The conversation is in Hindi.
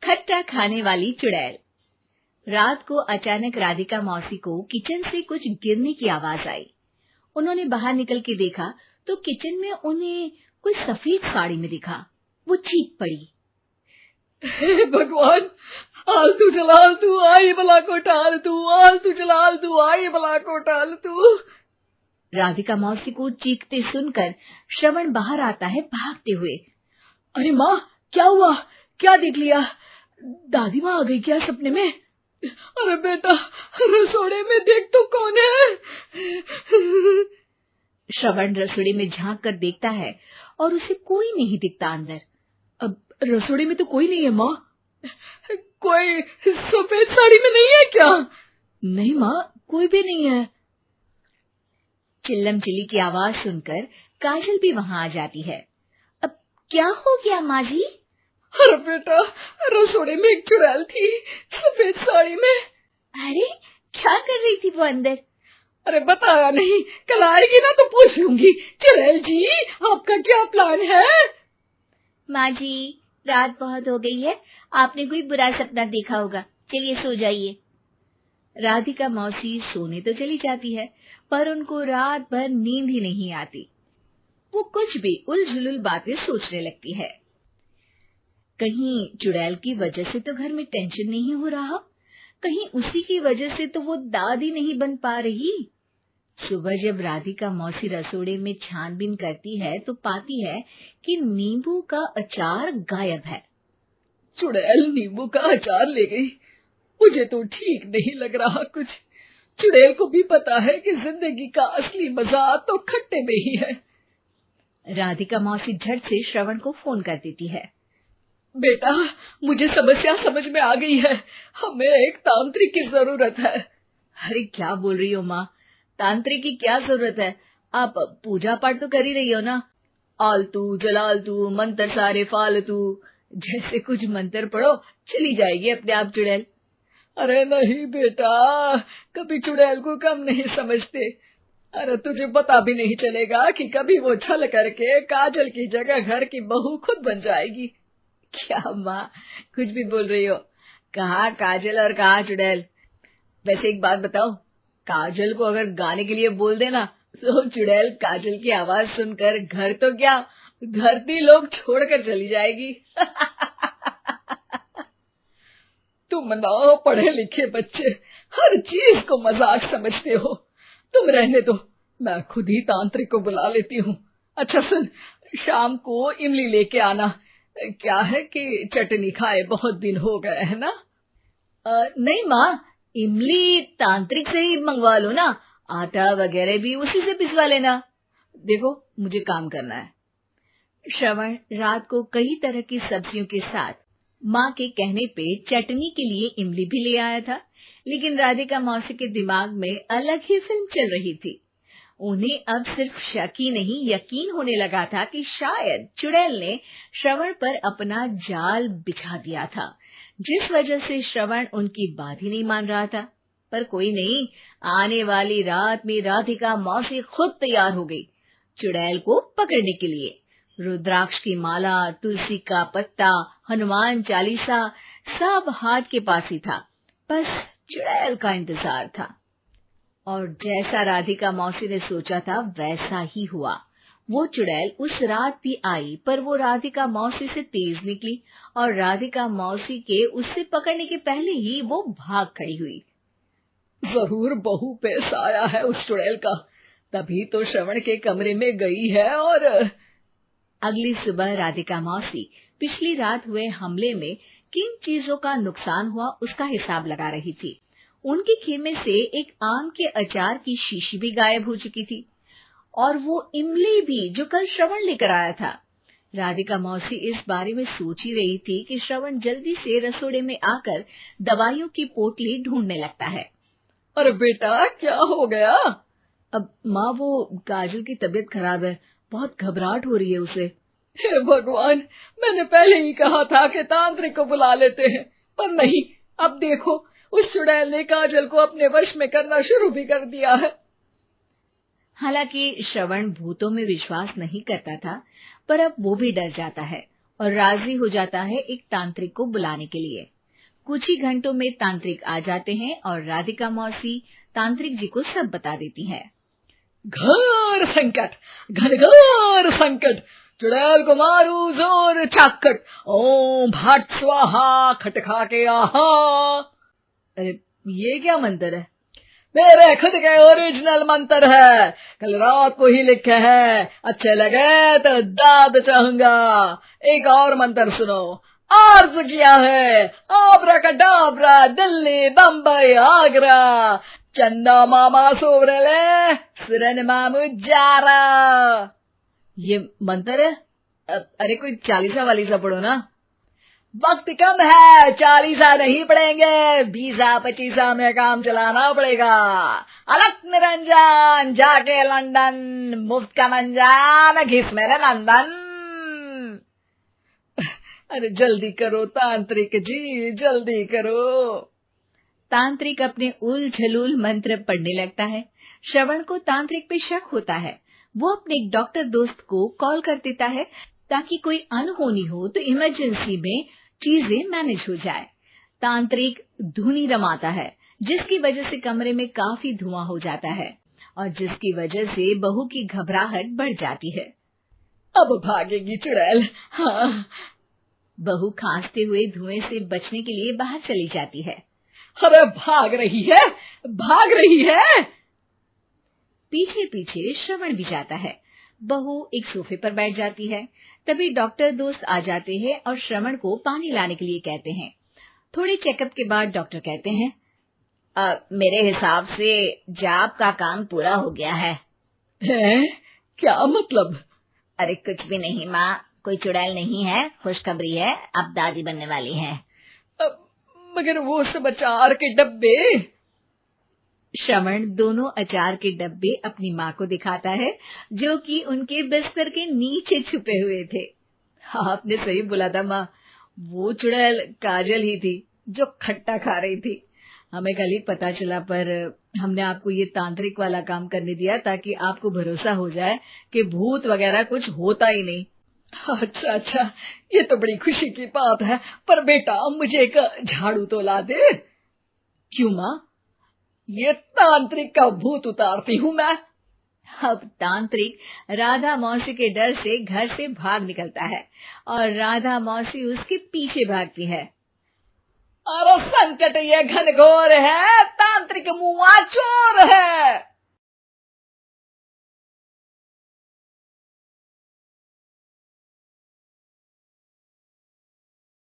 खट्टा खाने वाली चुड़ैल। रात को अचानक राधिका मौसी को किचन से कुछ गिरने की आवाज आई। उन्होंने बाहर निकल के देखा तो किचन में उन्हें कोई सफेद साड़ी में दिखा। वो चीख पड़ी, हे भगवान, आलतू जलालतू आई भला को टालतू, आलतू जलालतू आई भला को टालतू। राधिका मौसी को चीखते सुनकर श्रवण बाहर आता है भागते हुए। अरे माँ, क्या हुआ? क्या देख लिया? दादी माँ आ गई क्या सपने में? अरे बेटा, रसोड़े में देख तो कौन है? श्रवण रसोड़े में झांक कर देखता है और उसे कोई नहीं दिखता अंदर। अब रसोड़े में तो कोई नहीं है माँ। कोई सफेद साड़ी में नहीं है क्या? नहीं माँ, कोई भी नहीं है। चिल्लम चिल्ली की आवाज सुनकर काजल भी वहां आ जाती है। अब क्या हो गया माँ जी? अरे बेटा, रसोड़े में एक चुड़ैल थी सफेद साड़ी में। अरे क्या कर रही थी वो अंदर? अरे बताया नहीं, कल आएगी ना तो पूछ लूंगी। चुड़ैल जी, आपका क्या प्लान है? माँ जी, रात बहुत हो गई है, आपने कोई बुरा सपना देखा होगा, चलिए सो जाइए। राधिका मौसी सोने तो चली जाती है, पर उनको रात भर नींद ही नहीं आती। वो कुछ भी उलझुल बातें सोचने लगती है। कहीं चुड़ैल की वजह से तो घर में टेंशन नहीं हो रहा, कहीं उसी की वजह से तो वो दादी नहीं बन पा रही। सुबह जब राधिका मौसी रसोड़े में छानबीन करती है तो पाती है कि नींबू का अचार गायब है। चुड़ैल नींबू का अचार ले गई, मुझे तो ठीक नहीं लग रहा कुछ। चुड़ैल को भी पता है कि जिंदगी का असली मजा तो खट्टे में ही है। राधिका मौसी झट से श्रवण को फोन कर देती है। बेटा, मुझे समस्या समझ में आ गई है, हमें एक तांत्रिक की जरूरत है। अरे क्या बोल रही हो माँ, तांत्रिक की क्या जरूरत है? आप पूजा पाठ तो कर ही रही हो ना। आलतू जलालतू मंत्र सारे फालतू जैसे कुछ मंत्र पढ़ो, चली जाएगी अपने आप चुड़ैल। अरे नहीं बेटा, कभी चुड़ैल को कम नहीं समझते। अरे तुझे पता भी नहीं चलेगा कि कभी वो छल करके काजल की जगह घर की बहू खुद बन जाएगी। क्या माँ, कुछ भी बोल रही हो? कहाँ काजल और कहाँ चुड़ैल? वैसे एक बात बताओ, काजल को अगर गाने के लिए बोल देना तो चुड़ैल काजल की आवाज सुनकर घर तो क्या, धरती लोग छोड़कर चली जाएगी। तुम ना पढ़े लिखे बच्चे हर चीज को मजाक समझते हो। तुम रहने दो, मैं खुद ही तांत्रिक को बुला लेती हूँ। अच्छा सुन, शाम को इमली लेके आना। क्या है कि चटनी खाए बहुत दिन हो गए है ना? नहीं माँ, इमली तांत्रिक से ही मंगवा लो ना, आटा वगैरह भी उसी से पिसवा लेना। देखो मुझे काम करना है। श्रवण रात को कई तरह की सब्जियों के साथ माँ के कहने पे चटनी के लिए इमली भी ले आया था, लेकिन राधिका मौसी के दिमाग में अलग ही फिल्म चल रही थी। उन्हें अब सिर्फ शक ही नहीं यकीन होने लगा था कि शायद चुड़ैल ने श्रवण पर अपना जाल बिछा दिया था, जिस वजह से श्रवण उनकी बात ही नहीं मान रहा था। पर कोई नहीं, आने वाली रात में राधिका मौसी खुद तैयार हो गई चुड़ैल को पकड़ने के लिए। रुद्राक्ष की माला, तुलसी का पत्ता, हनुमान चालीसा सब हाथ के पास ही था, बस चुड़ैल का इंतजार था। और जैसा राधिका मौसी ने सोचा था वैसा ही हुआ। वो चुड़ैल उस रात भी आई, पर वो राधिका मौसी से तेज निकली और राधिका मौसी के उससे पकड़ने के पहले ही वो भाग खड़ी हुई। जरूर बहू पे साया है उस चुड़ैल का, तभी तो श्रवण के कमरे में गई है। और अगली सुबह राधिका मौसी पिछली रात हुए हमले में किन चीजों का नुकसान हुआ उसका हिसाब लगा रही थी। उनके खेमे से एक आम के अचार की शीशी भी गायब हो चुकी थी और वो इमली भी जो कल श्रवण लेकर आया था। राधिका मौसी इस बारे में सोच ही रही थी कि श्रवण जल्दी से रसोड़े में आकर दवाइयों की पोटली ढूंढने लगता है। अरे बेटा, क्या हो गया? अब माँ, वो काजल की तबीयत खराब है, बहुत घबराहट हो रही है उसे। हे भगवान, मैंने पहले ही कहा था कि तांत्रिक को बुला लेते हैं, पर नहीं। अब देखो, उस चुड़ैल ने काजल को अपने वश में करना शुरू भी कर दिया है। हालांकि श्रवण भूतों में विश्वास नहीं करता था, पर अब वो भी डर जाता है। और राजी हो जाता है एक तांत्रिक को बुलाने के लिए। कुछ ही घंटों में तांत्रिक आ जाते हैं और राधिका मौसी तांत्रिक जी को सब बता देती है। घोर संकट, घनघोर संकट, चुड़ैल को मारू जोर चाकट, ओम भट स्वाहा खटखा के आहा। अरे ये क्या मंत्र है? मेरे खुद के ओरिजिनल मंत्र है, कल रात को ही लिखे हैं, अच्छे लगे तो दाद चाहूंगा। एक और मंत्र सुनो। अर्ज किया है आब्राकडाब्रा, दिल्ली बम्बई आगरा, चंदा मामा सोवरले सुरन मामू जारा। ये मंत्र है? अरे कोई 40 वालीसा पढ़ो ना। वक्त कम है, 40 नहीं पड़ेंगे, 20-25 में काम चलाना पड़ेगा। अलग निरंजन जाके लंदन, मुफ्त का मंजान घिस मेरे नंदन। अरे जल्दी करो तांत्रिक जी, जल्दी करो। तांत्रिक अपने उल झलूल मंत्र पढ़ने लगता है। श्रवण को तांत्रिक पे शक होता है। वो अपने एक डॉक्टर दोस्त को कॉल कर देता है ताकि कोई अनहोनी हो तो इमरजेंसी में चीजें मैनेज हो जाए। तांत्रिक धुनी रमाता है, जिसकी वजह से कमरे में काफी धुआं हो जाता है और जिसकी वजह से बहू की घबराहट बढ़ जाती है। अब भागेगी चुड़ैल। हाँ। बहू खांसते हुए धुएं से बचने के लिए बाहर चली जाती है। अरे भाग रही है, भाग रही है। पीछे पीछे श्रवण भी जाता है। बहू एक सोफे पर बैठ जाती है। तभी डॉक्टर दोस्त आ जाते हैं और श्रवण को पानी लाने के लिए कहते हैं। थोड़े चेकअप के बाद डॉक्टर कहते हैं, मेरे हिसाब से जाप का काम पूरा हो गया है। क्या मतलब? अरे कुछ भी नहीं माँ, कोई चुड़ैल नहीं है, खुशखबरी है, अब दादी बनने वाली है। मगर वो सब अचार के डब्बे। श्रवण दोनों अचार के डब्बे अपनी माँ को दिखाता है, जो कि उनके बिस्तर के नीचे छुपे हुए थे। आपने सही बोला था माँ, वो चुड़ैल काजल ही थी जो खट्टा खा रही थी। हमें कल ही पता चला, पर हमने आपको ये तांत्रिक वाला काम करने दिया ताकि आपको भरोसा हो जाए कि भूत वगैरह कुछ होता ही नहीं। अच्छा अच्छा, ये तो बड़ी खुशी की बात है। पर बेटा मुझे एक झाड़ू तो ला दे। क्यों माँ? ये तांत्रिक का भूत उतारती हूँ मैं। अब तांत्रिक राधा मौसी के डर से घर से भाग निकलता है और राधा मौसी उसके पीछे भागती है। अरे संकट ये घनघोर है, तांत्रिक मुआ चोर है।